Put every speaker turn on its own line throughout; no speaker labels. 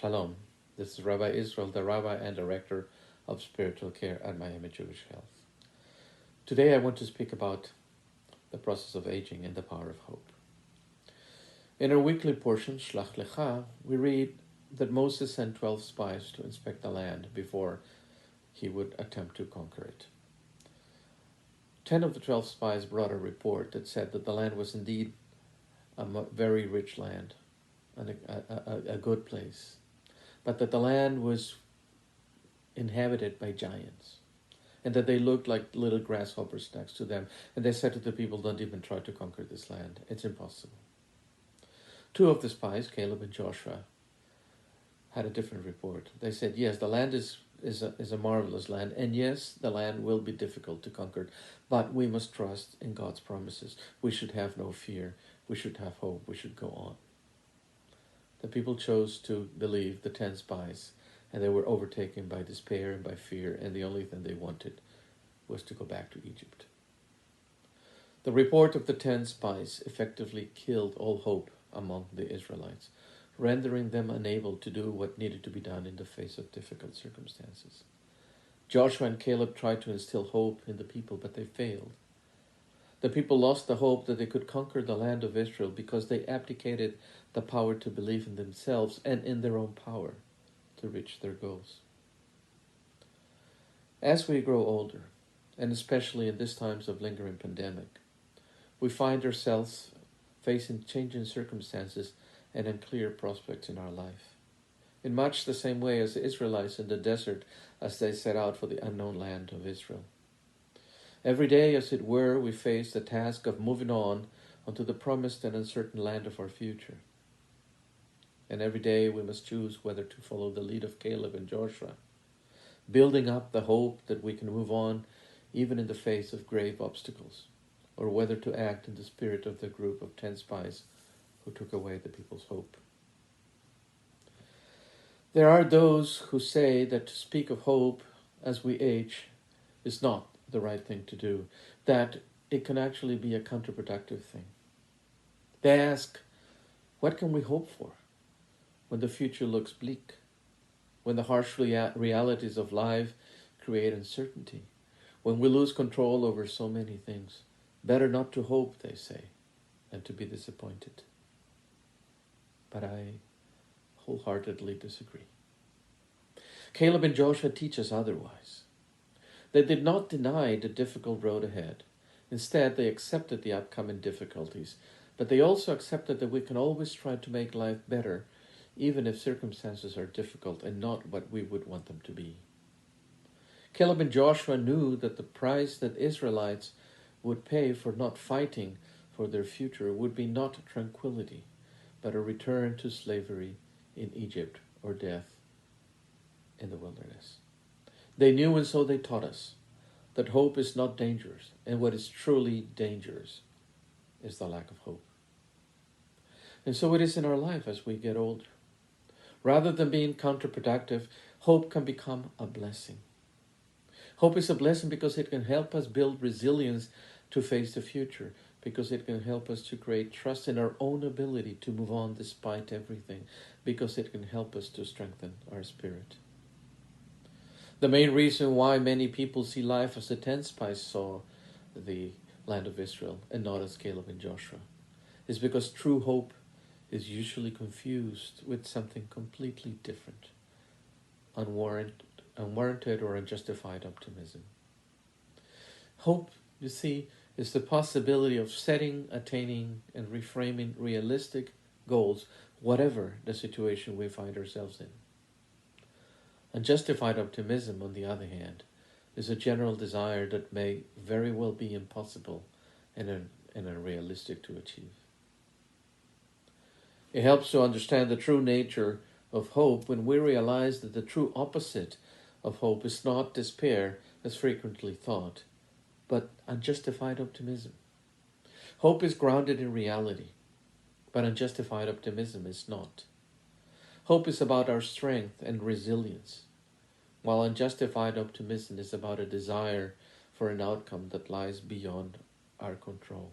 Shalom. This is Rabbi Israel, the Rabbi and Director of Spiritual Care at Miami Jewish Health. Today I want to speak about the process of aging and the power of hope. In our weekly portion, Shelach, we read that Moses sent 12 spies to inspect the land before he would attempt to conquer it. 10 of the 12 spies brought a report that said that the land was indeed a very rich land and a good place, but that the land was inhabited by giants and that they looked like little grasshoppers next to them. And they said to the people, don't even try to conquer this land. It's impossible. 2 of the spies, Caleb and Joshua, had a different report. They said, yes, the land is a marvelous land, and yes, the land will be difficult to conquer, but we must trust in God's promises. We should have no fear. We should have hope. We should go on. The people chose to believe the 10 spies, and they were overtaken by despair and by fear, and the only thing they wanted was to go back to Egypt. The report of the 10 spies effectively killed all hope among the Israelites, rendering them unable to do what needed to be done in the face of difficult circumstances. Joshua and Caleb tried to instill hope in the people, but they failed. The people lost the hope that they could conquer the land of Israel because they abdicated the power to believe in themselves and in their own power to reach their goals. As we grow older, and especially in these times of lingering pandemic, we find ourselves facing changing circumstances and unclear prospects in our life. In much the same way as the Israelites in the desert as they set out for the unknown land of Israel. Every day, as it were, we face the task of moving on onto the promised and uncertain land of our future. And every day we must choose whether to follow the lead of Caleb and Joshua, building up the hope that we can move on even in the face of grave obstacles, or whether to act in the spirit of the group of 10 spies who took away the people's hope. There are those who say that to speak of hope as we age is not the right thing to do, that it can actually be a counterproductive thing. They ask, what can we hope for when the future looks bleak, when the harsh realities of life create uncertainty, when we lose control over so many things? Better not to hope, they say, than to be disappointed. But I wholeheartedly disagree. Caleb and Joshua teach us otherwise. They did not deny the difficult road ahead. Instead, they accepted the upcoming difficulties, but they also accepted that we can always try to make life better, even if circumstances are difficult and not what we would want them to be. Caleb and Joshua knew that the price that Israelites would pay for not fighting for their future would be not tranquility, but a return to slavery in Egypt or death in the wilderness. They knew, and so they taught us, that hope is not dangerous, and what is truly dangerous is the lack of hope. And so it is in our life as we get older. Rather than being counterproductive, hope can become a blessing. Hope is a blessing because it can help us build resilience to face the future, because it can help us to create trust in our own ability to move on despite everything, because it can help us to strengthen our spirit. The main reason why many people see life as the 10 spies saw the land of Israel and not as Caleb and Joshua is because true hope is usually confused with something completely different, unwarranted or unjustified optimism. Hope, you see, is the possibility of setting, attaining, and reframing realistic goals, whatever the situation we find ourselves in. Unjustified optimism, on the other hand, is a general desire that may very well be impossible and unrealistic to achieve. It helps to understand the true nature of hope when we realize that the true opposite of hope is not despair, as frequently thought, but unjustified optimism. Hope is grounded in reality, but unjustified optimism is not. Hope is about our strength and resilience, while unjustified optimism is about a desire for an outcome that lies beyond our control.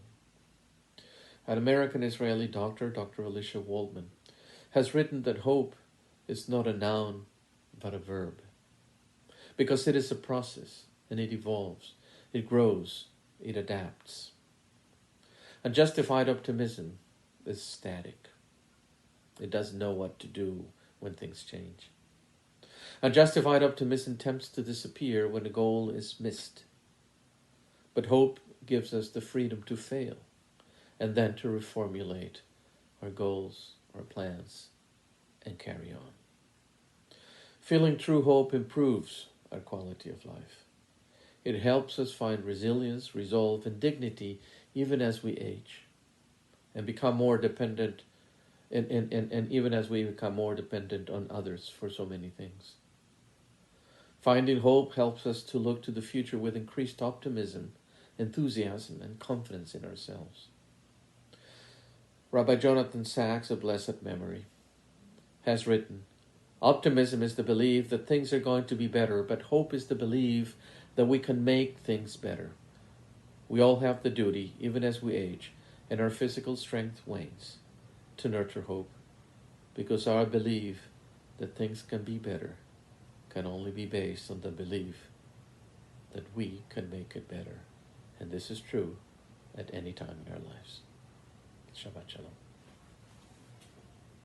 An American-Israeli doctor, Dr. Alicia Waldman, has written that hope is not a noun, but a verb. Because it is a process, and it evolves, it grows, it adapts. Unjustified optimism is static. It doesn't know what to do when things change. Unjustified optimism tempts to disappear when a goal is missed. But hope gives us the freedom to fail and then to reformulate our goals, our plans, and carry on. Feeling true hope improves our quality of life. It helps us find resilience, resolve, and dignity even as we age and become more dependent, and even as we become more dependent on others for so many things. Finding hope helps us to look to the future with increased optimism, enthusiasm, and confidence in ourselves. Rabbi Jonathan Sachs, of blessed memory, has written, "Optimism is the belief that things are going to be better, but hope is the belief that we can make things better. We all have the duty, even as we age, and our physical strength wanes, to nurture hope, because our belief that things can be better can only be based on the belief that we can make it better. And this is true at any time in our lives." Shabbat Shalom.